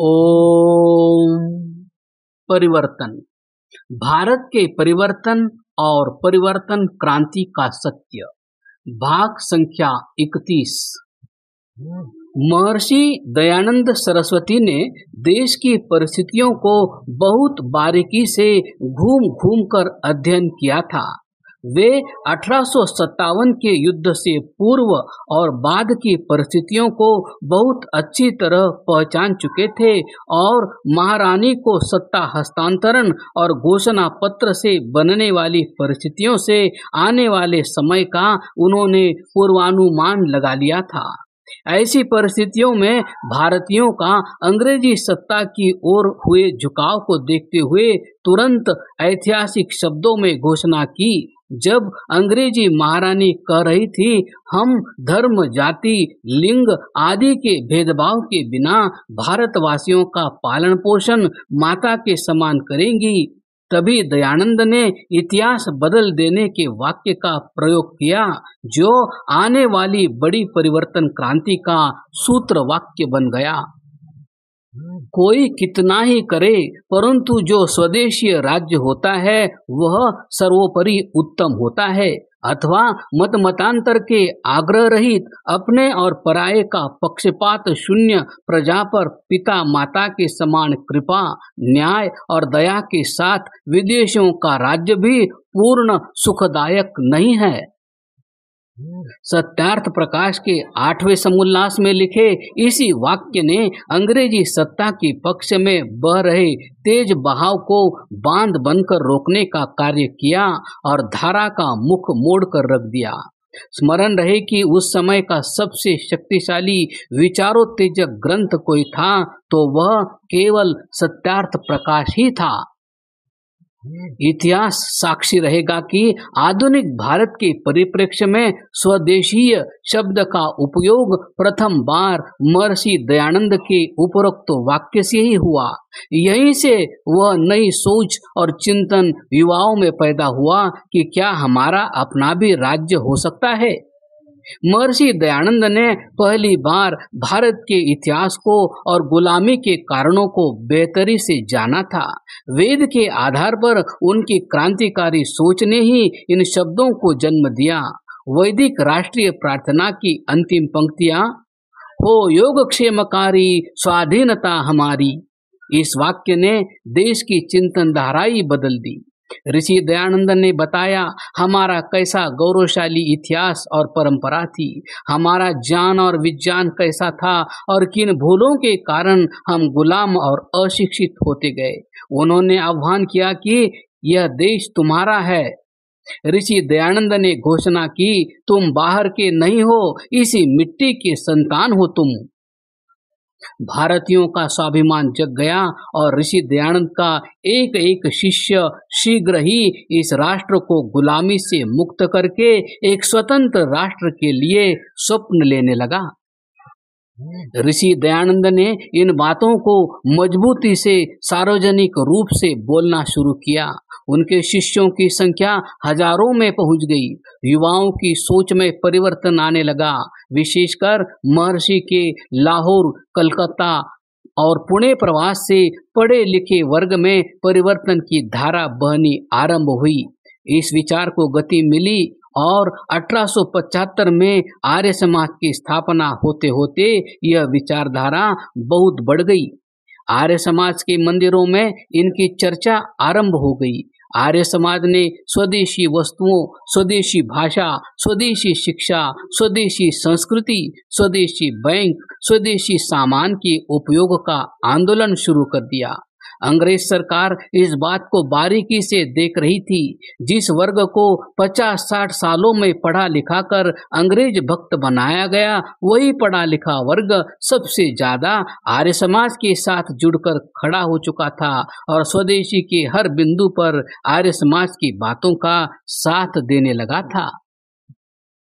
ओम। परिवर्तन। भारत के परिवर्तन और परिवर्तन क्रांति का सत्य। भाग संख्या 31। महर्षि दयानंद सरस्वती ने देश की परिस्थितियों को बहुत बारीकी से घूम घूम कर अध्ययन किया था। वे 1857 के युद्ध से पूर्व और बाद की परिस्थितियों को बहुत अच्छी तरह पहचान चुके थे और महारानी को सत्ता हस्तांतरण और घोषणा पत्र से बनने वाली परिस्थितियों से आने वाले समय का उन्होंने पूर्वानुमान लगा लिया था। ऐसी परिस्थितियों में भारतीयों का अंग्रेजी सत्ता की ओर हुए झुकाव को देखते हुए तुरंत ऐतिहासिक शब्दों में घोषणा की। जब अंग्रेजी महारानी कह रही थी, हम धर्म, जाति, लिंग आदि के भेदभाव के बिना भारतवासियों का पालन पोषण माता के समान करेंगी, तभी दयानंद ने इतिहास बदल देने के वाक्य का प्रयोग किया, जो आने वाली बड़ी परिवर्तन क्रांति का सूत्र वाक्य बन गया। कोई कितना ही करे, परंतु जो स्वदेशीय राज्य होता है वह सर्वोपरि उत्तम होता है, अथवा मत मतांतर के आग्रह रहित अपने और पराये का पक्षपात शून्य प्रजा पर पिता माता के समान कृपा, न्याय और दया के साथ विदेशियों का राज्य भी पूर्ण सुखदायक नहीं है। सत्यार्थ प्रकाश के 8वें समोल्लास में लिखे इसी वाक्य ने अंग्रेजी सत्ता के पक्ष में बह रहे तेज बहाव को बांध बनकर रोकने का कार्य किया और धारा का मुख मोड़कर रख दिया। स्मरण रहे कि उस समय का सबसे शक्तिशाली विचारोत्तेजक ग्रंथ कोई था तो वह केवल सत्यार्थ प्रकाश ही था। इतिहास साक्षी रहेगा कि आधुनिक भारत के परिप्रेक्ष्य में स्वदेशीय शब्द का उपयोग प्रथम बार महर्षि दयानंद के उपरोक्त वाक्य से ही हुआ। यहीं से वह नई सोच और चिंतन युवाओं में पैदा हुआ कि क्या हमारा अपना भी राज्य हो सकता है। महर्षि दयानंद ने पहली बार भारत के इतिहास को और गुलामी के कारणों को बेहतरी से जाना था। वेद के आधार पर उनकी क्रांतिकारी सोच ने ही इन शब्दों को जन्म दिया। वैदिक राष्ट्रीय प्रार्थना की अंतिम पंक्तियां, हो योगक्षेमकारी स्वाधीनता हमारी, इस वाक्य ने देश की चिंतन धारा ही बदल दी। ऋषि दयानंद ने बताया, हमारा कैसा गौरवशाली इतिहास और परंपरा थी, हमारा ज्ञान और विज्ञान कैसा था और किन भूलों के कारण हम गुलाम और अशिक्षित होते गए। उन्होंने आह्वान किया कि यह देश तुम्हारा है। ऋषि दयानंद ने घोषणा की, तुम बाहर के नहीं हो, इसी मिट्टी के संतान हो तुम। भारतीयों का स्वाभिमान जग गया और ऋषि दयानंद का एक एक शिष्य शीघ्र ही इस राष्ट्र को गुलामी से मुक्त करके एक स्वतंत्र राष्ट्र के लिए स्वप्न लेने लगा। ऋषि दयानंद ने इन बातों को मजबूती से सार्वजनिक रूप से बोलना शुरू किया। उनके शिष्यों की संख्या हजारों में पहुंच गई। युवाओं की सोच में परिवर्तन आने लगा। विशेषकर महर्षि के लाहौर, कलकत्ता और पुणे प्रवास से पढ़े लिखे वर्ग में परिवर्तन की धारा बहनी आरंभ हुई। इस विचार को गति मिली और 1875 में आर्य समाज की स्थापना होते होते यह विचारधारा बहुत बढ़ गई। आर्य समाज के मंदिरों में इनकी चर्चा आरंभ हो गई। आर्य समाज ने स्वदेशी वस्तुओं, स्वदेशी भाषा, स्वदेशी शिक्षा, स्वदेशी संस्कृति, स्वदेशी बैंक, स्वदेशी सामान के उपयोग का आंदोलन शुरू कर दिया। अंग्रेज सरकार इस बात को बारीकी से देख रही थी। जिस वर्ग को 50-60 सालों में पढ़ा लिखा कर अंग्रेज भक्त बनाया गया, वही पढ़ा लिखा वर्ग सबसे ज्यादा आर्य समाज के साथ जुड़कर खड़ा हो चुका था और स्वदेशी के हर बिंदु पर आर्य समाज की बातों का साथ देने लगा था।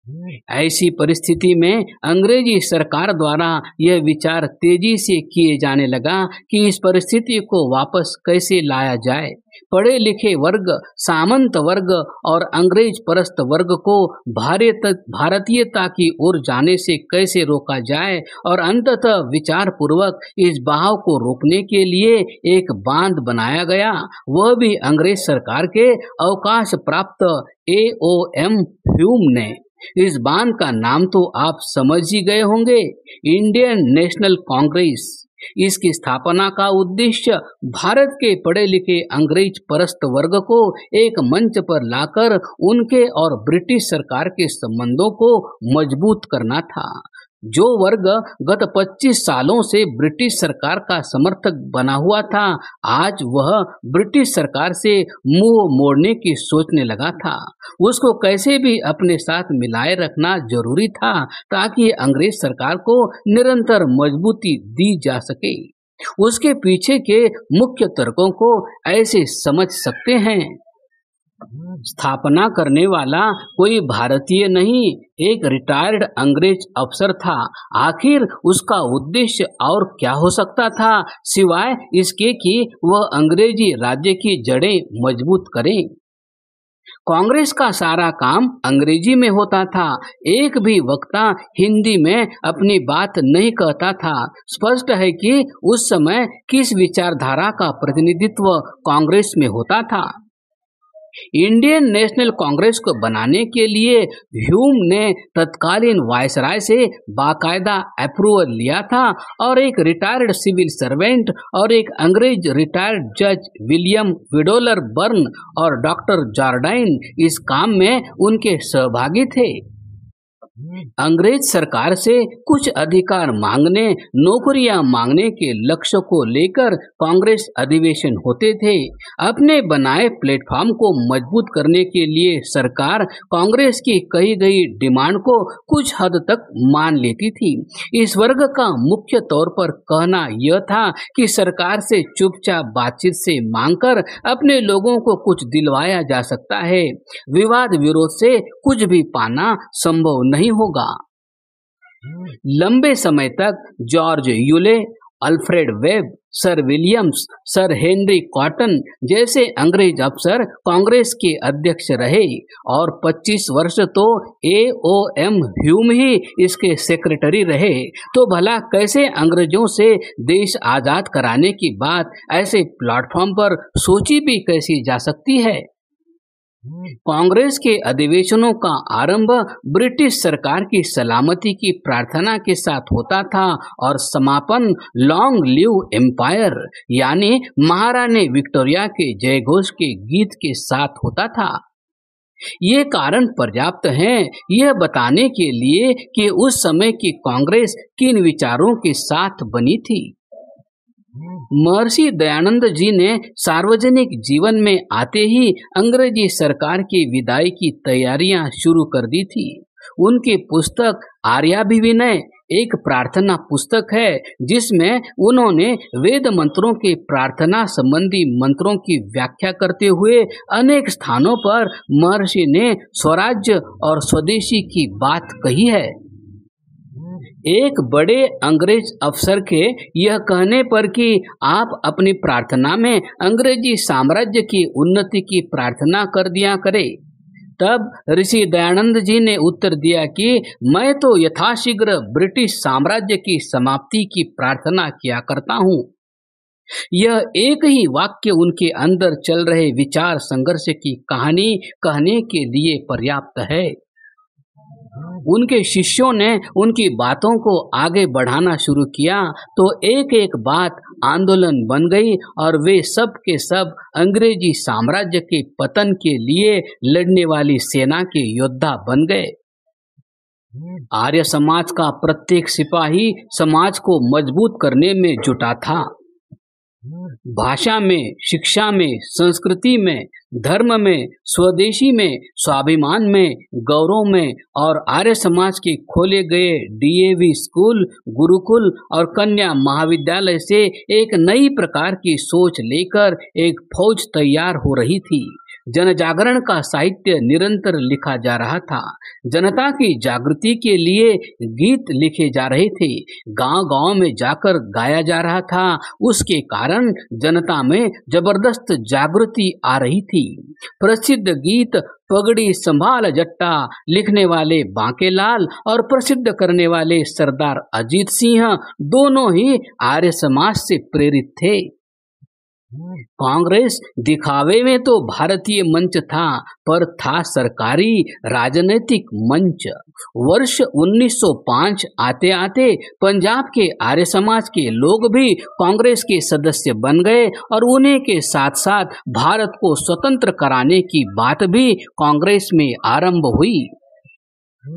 ऐसी परिस्थिति में अंग्रेजी सरकार द्वारा यह विचार तेजी से किए जाने लगा कि इस परिस्थिति को वापस कैसे लाया जाए। पढ़े लिखे वर्ग, सामंत वर्ग और अंग्रेज परस्त वर्ग को भारतीयता की ओर जाने से कैसे रोका जाए और अंततः विचार पूर्वक इस बहाव को रोकने के लिए एक बांध बनाया गया, वह भी अंग्रेज सरकार के अवकाश प्राप्त AOM ह्यूम ने। इस बांध का नाम तो आप समझ ही गए होंगे, इंडियन नेशनल कांग्रेस। इसकी स्थापना का उद्देश्य भारत के पढ़े लिखे अंग्रेज परस्त वर्ग को एक मंच पर लाकर उनके और ब्रिटिश सरकार के संबंधों को मजबूत करना था। जो वर्ग गत 25 सालों से ब्रिटिश सरकार का समर्थक बना हुआ था, आज वह ब्रिटिश सरकार से मुंह मोड़ने की सोचने लगा था। उसको कैसे भी अपने साथ मिलाए रखना जरूरी था ताकि अंग्रेज सरकार को निरंतर मजबूती दी जा सके। उसके पीछे के मुख्य तर्कों को ऐसे समझ सकते हैं। स्थापना करने वाला कोई भारतीय नहीं, एक रिटायर्ड अंग्रेज अफसर था। आखिर उसका उद्देश्य और क्या हो सकता था सिवाय इसके कि वह अंग्रेजी राज्य की जड़ें मजबूत करे। कांग्रेस का सारा काम अंग्रेजी में होता था। एक भी वक्ता हिंदी में अपनी बात नहीं कहता था। स्पष्ट है कि उस समय किस विचारधारा का प्रतिनिधित्व कांग्रेस में होता था। इंडियन नेशनल कांग्रेस को बनाने के लिए ह्यूम ने तत्कालीन वायसराय से बाकायदा अप्रूवल लिया था और एक रिटायर्ड सिविल सर्वेंट और एक अंग्रेज रिटायर्ड जज विलियम विडोलर बर्न और डॉक्टर जॉर्डाइन इस काम में उनके सहभागी थे। अंग्रेज सरकार से कुछ अधिकार मांगने, नौकरियां मांगने के लक्ष्य को लेकर कांग्रेस अधिवेशन होते थे। अपने बनाए प्लेटफॉर्म को मजबूत करने के लिए सरकार कांग्रेस की कही गई डिमांड को कुछ हद तक मान लेती थी। इस वर्ग का मुख्य तौर पर कहना यह था कि सरकार से चुपचाप बातचीत से मांगकर अपने लोगों को कुछ दिलवाया जा सकता है। विवाद विरोध से कुछ भी पाना संभव नहीं होगा। लंबे समय तक George Yule, Alfred web, sir Williams, sir Henry cotton जैसे अंग्रेज अफसर कांग्रेस के अध्यक्ष रहे और 25 वर्ष तो AOM ह्यूम ही इसके सेक्रेटरी रहे। तो भला कैसे अंग्रेजों से देश आजाद कराने की बात ऐसे प्लेटफॉर्म पर सोची भी कैसी जा सकती है। कांग्रेस के अधिवेशनों का आरंभ ब्रिटिश सरकार की सलामती की प्रार्थना के साथ होता था और समापन लॉन्ग लिव एम्पायर यानी महारानी विक्टोरिया के जयघोष के गीत के साथ होता था। ये कारण पर्याप्त हैं यह बताने के लिए कि उस समय की कांग्रेस किन विचारों के साथ बनी थी। महर्षि दयानंद जी ने सार्वजनिक जीवन में आते ही अंग्रेजी सरकार की विदाई की तैयारियां शुरू कर दी थी। उनकी पुस्तक आर्याभिविनय एक प्रार्थना पुस्तक है जिसमें उन्होंने वेद मंत्रों के प्रार्थना संबंधी मंत्रों की व्याख्या करते हुए अनेक स्थानों पर महर्षि ने स्वराज्य और स्वदेशी की बात कही है। एक बड़े अंग्रेज अफसर के यह कहने पर कि आप अपनी प्रार्थना में अंग्रेजी साम्राज्य की उन्नति की प्रार्थना कर दिया करें, तब ऋषि दयानंद जी ने उत्तर दिया कि मैं तो यथाशीघ्र ब्रिटिश साम्राज्य की समाप्ति की प्रार्थना किया करता हूँ। यह एक ही वाक्य उनके अंदर चल रहे विचार संघर्ष की कहानी कहने के लिए पर्याप्त है। उनके शिष्यों ने उनकी बातों को आगे बढ़ाना शुरू किया तो एक एक बात आंदोलन बन गई और वे सब के सब अंग्रेजी साम्राज्य के पतन के लिए लड़ने वाली सेना के योद्धा बन गए। आर्य समाज का प्रत्येक सिपाही समाज को मजबूत करने में जुटा था। भाषा में, शिक्षा में, संस्कृति में, धर्म में, स्वदेशी में, स्वाभिमान में, गौरव में और आर्य समाज के खोले गए DAV स्कूल, गुरुकुल और कन्या महाविद्यालय से एक नई प्रकार की सोच लेकर एक फौज तैयार हो रही थी। जन जागरण का साहित्य निरंतर लिखा जा रहा था। जनता की जागृति के लिए गीत लिखे जा रहे थे, गांव-गांव में जाकर गाया जा रहा था। उसके कारण जनता में जबरदस्त जागृति आ रही थी। प्रसिद्ध गीत पगड़ी संभाल जट्टा लिखने वाले बांकेलाल और प्रसिद्ध करने वाले सरदार अजीत सिंह दोनों ही आर्य समाज से प्रेरित थे। कांग्रेस दिखावे में तो भारतीय मंच था, पर था सरकारी राजनीतिक मंच। वर्ष 1905 आते आते पंजाब के आर्य समाज के लोग भी कांग्रेस के सदस्य बन गए और उन्हीं के साथ साथ भारत को स्वतंत्र कराने की बात भी कांग्रेस में आरंभ हुई।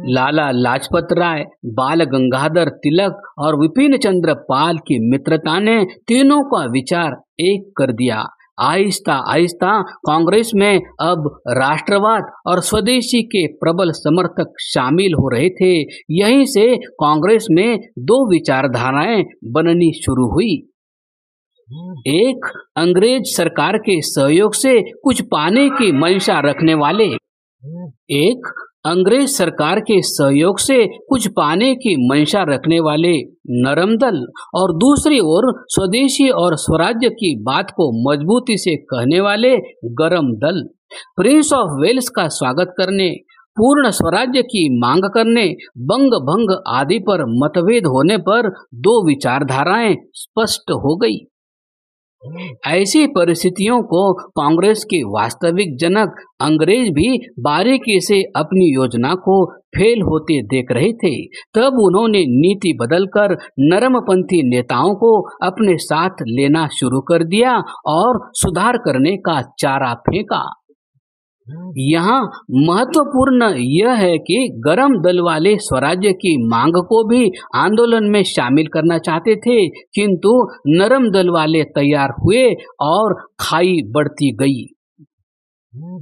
लाला लाजपत राय, बाल गंगाधर तिलक और विपिन चंद्र पाल की मित्रता ने तीनों का विचार एक कर दिया। आहिस्ता आहिस्ता कांग्रेस में अब राष्ट्रवाद और स्वदेशी के प्रबल समर्थक शामिल हो रहे थे। यहीं से कांग्रेस में दो विचारधाराएं बननी शुरू हुई। एक, अंग्रेज सरकार के सहयोग से कुछ पाने की मंशा रखने वाले अंग्रेज सरकार के सहयोग से कुछ पाने की मंशा रखने वाले नरम दल, और दूसरी ओर स्वदेशी और स्वराज्य की बात को मजबूती से कहने वाले गरम दल। प्रिंस ऑफ वेल्स का स्वागत करने, पूर्ण स्वराज्य की मांग करने, बंग भंग आदि पर मतभेद होने पर दो विचारधाराएं स्पष्ट हो गई। ऐसी परिस्थितियों को कांग्रेस के वास्तविक जनक अंग्रेज भी बारीकी से अपनी योजना को फेल होते देख रहे थे। तब उन्होंने नीति बदलकर नरमपंथी नेताओं को अपने साथ लेना शुरू कर दिया और सुधार करने का चारा फेंका। यहाँ महत्वपूर्ण यह है कि गरम दल वाले स्वराज्य की मांग को भी आंदोलन में शामिल करना चाहते थे, किंतु नरम दल वाले तैयार हुए और खाई बढ़ती गई।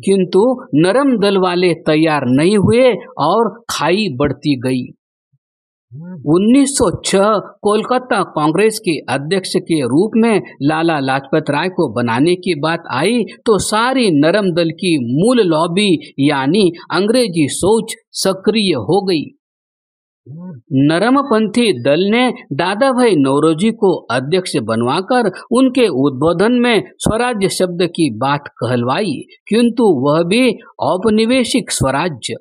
किंतु नरम दल वाले तैयार नहीं हुए और खाई बढ़ती गई। 1906 कोलकाता कांग्रेस के अध्यक्ष के रूप में लाला लाजपत राय को बनाने की बात आई तो सारी नरम दल की मूल लॉबी यानी अंग्रेजी सोच सक्रिय हो गई। नरमपंथी दल ने दादा भाई नौरोजी को अध्यक्ष बनवाकर उनके उद्बोधन में स्वराज्य शब्द की बात कहलवाई, किंतु वह भी औपनिवेशिक स्वराज्य।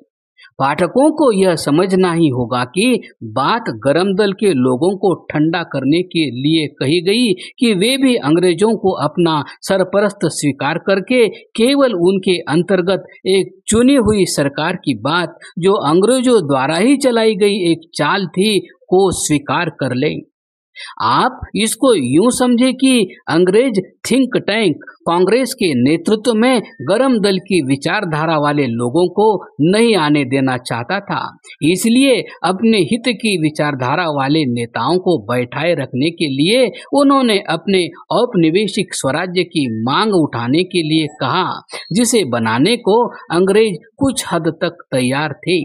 पाठकों को यह समझना ही होगा कि बात गरम दल के लोगों को ठंडा करने के लिए कही गई कि वे भी अंग्रेजों को अपना सरपरस्त स्वीकार करके केवल उनके अंतर्गत एक चुनी हुई सरकार की बात, जो अंग्रेजों द्वारा ही चलाई गई एक चाल थी, को स्वीकार कर लें। आप इसको यूं समझे कि अंग्रेज थिंक टैंक कांग्रेस के नेतृत्व में गरम दल की विचारधारा वाले लोगों को नहीं आने देना चाहता था, इसलिए अपने हित की विचारधारा वाले नेताओं को बैठाए रखने के लिए उन्होंने अपने औपनिवेशिक स्वराज्य की मांग उठाने के लिए कहा, जिसे बनाने को अंग्रेज कुछ हद तक तैयार थे।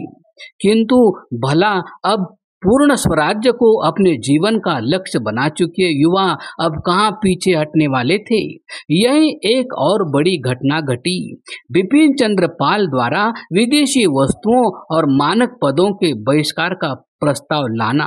किंतु भला अब पूर्ण स्वराज्य को अपने जीवन का लक्ष्य बना चुके युवा अब कहाँ पीछे हटने वाले थे। यही एक और बड़ी घटना घटी। बिपिन चंद्र पाल द्वारा विदेशी वस्तुओं और मानक पदों के बहिष्कार का प्रस्ताव लाना,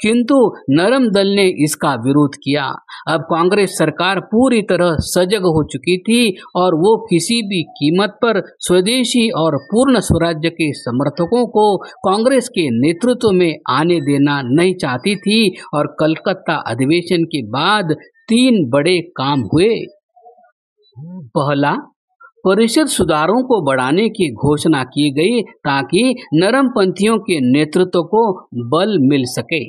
किंतु नरम दल ने इसका विरोध किया। अब कांग्रेस सरकार पूरी तरह सजग हो चुकी थी और वो किसी भी कीमत पर स्वदेशी और पूर्ण स्वराज्य के समर्थकों को कांग्रेस के नेतृत्व में आने देना नहीं चाहती थी। और कलकत्ता अधिवेशन के बाद 3 बड़े काम हुए। पहला, परिषद सुधारों को बढ़ाने की घोषणा की गई ताकि नरमपंथियों के नेतृत्व को बल मिल सके।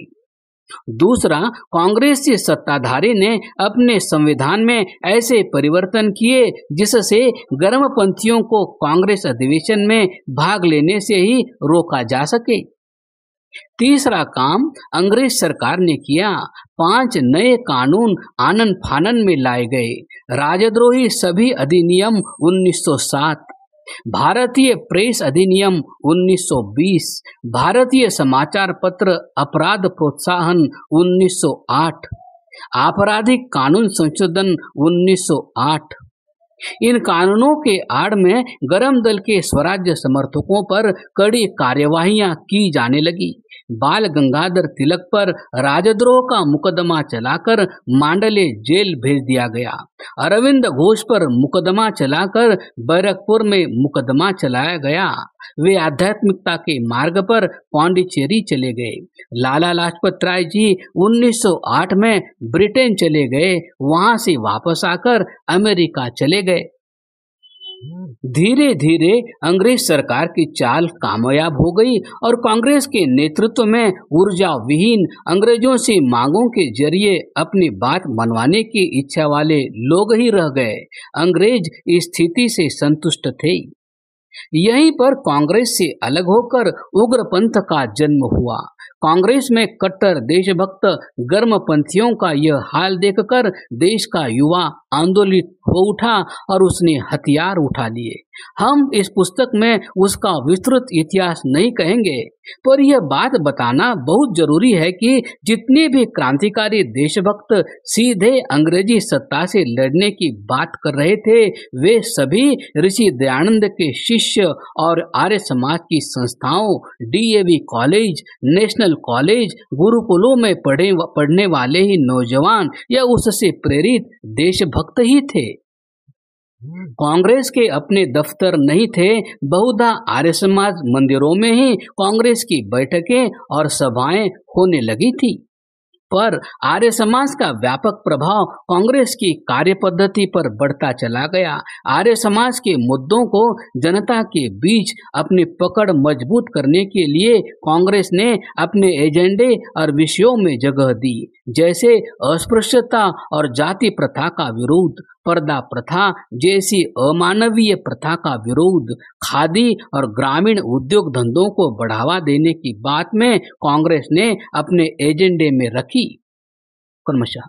दूसरा, कांग्रेसी सत्ताधारी ने अपने संविधान में ऐसे परिवर्तन किए जिससे गर्मपंथियों को कांग्रेस अधिवेशन में भाग लेने से ही रोका जा सके। तीसरा काम अंग्रेज सरकार ने किया, 5 नए कानून आनन फानन में लाए गए। राजद्रोही सभी अधिनियम 1907, भारतीय प्रेस अधिनियम 1920, भारतीय समाचार पत्र अपराध प्रोत्साहन 1908, आपराधिक कानून संशोधन 1908, इन कानूनों के आड़ में गरम दल के स्वराज्य समर्थकों पर कड़ी कार्यवाहियां की जाने लगी। बाल गंगाधर तिलक पर राजद्रोह का मुकदमा चलाकर मांडले जेल भेज दिया गया। अरविंद घोष पर मुकदमा चलाकर बैरकपुर में मुकदमा चलाया गया। वे आध्यात्मिकता के मार्ग पर पांडिचेरी चले गए। लाला लाजपत राय जी 1908 में ब्रिटेन चले गए, वहां से वापस आकर अमेरिका चले गए। धीरे धीरे अंग्रेज सरकार की चाल कामयाब हो गई और कांग्रेस के नेतृत्व में ऊर्जा विहीन, अंग्रेजों से मांगों के जरिए अपनी बात मनवाने की इच्छा वाले लोग ही रह गए। अंग्रेज इस स्थिति से संतुष्ट थे। यहीं पर कांग्रेस से अलग होकर उग्रपंथ का जन्म हुआ। कांग्रेस में कट्टर देशभक्त गर्मपंथियों का यह हाल देखकर देश का युवा आंदोलित हो उठा और उसने हथियार उठा लिए। हम इस पुस्तक में उसका विस्तृत इतिहास नहीं कहेंगे, पर यह बात बताना बहुत जरूरी है कि जितने भी क्रांतिकारी देशभक्त सीधे अंग्रेजी सत्ता से लड़ने की बात कर रहे थे, वे सभी ऋषि दयानंद के शिष्य और आर्य समाज की संस्थाओं, डीएवी कॉलेज, नेशनल कॉलेज, गुरुकुलों में पढ़ने वाले ही नौजवान या उससे प्रेरित देशभक्त ही थे। कांग्रेस के अपने दफ्तर नहीं थे, बहुधा आर्य समाज मंदिरों में ही कांग्रेस की बैठकें और सभाएं होने लगी थी। पर आर्य समाज का व्यापक प्रभाव कांग्रेस की कार्य पद्धति पर बढ़ता चला गया। आर्य समाज के मुद्दों को जनता के बीच अपनी पकड़ मजबूत करने के लिए कांग्रेस ने अपने एजेंडे और विषयों में जगह दी, जैसे अस्पृश्यता और जाति प्रथा का विरोध, पर्दा प्रथा जैसी अमानवीय प्रथा का विरोध, खादी और ग्रामीण उद्योग धंधों को बढ़ावा देने की बात में कांग्रेस ने अपने एजेंडे में रखी। क्रमशः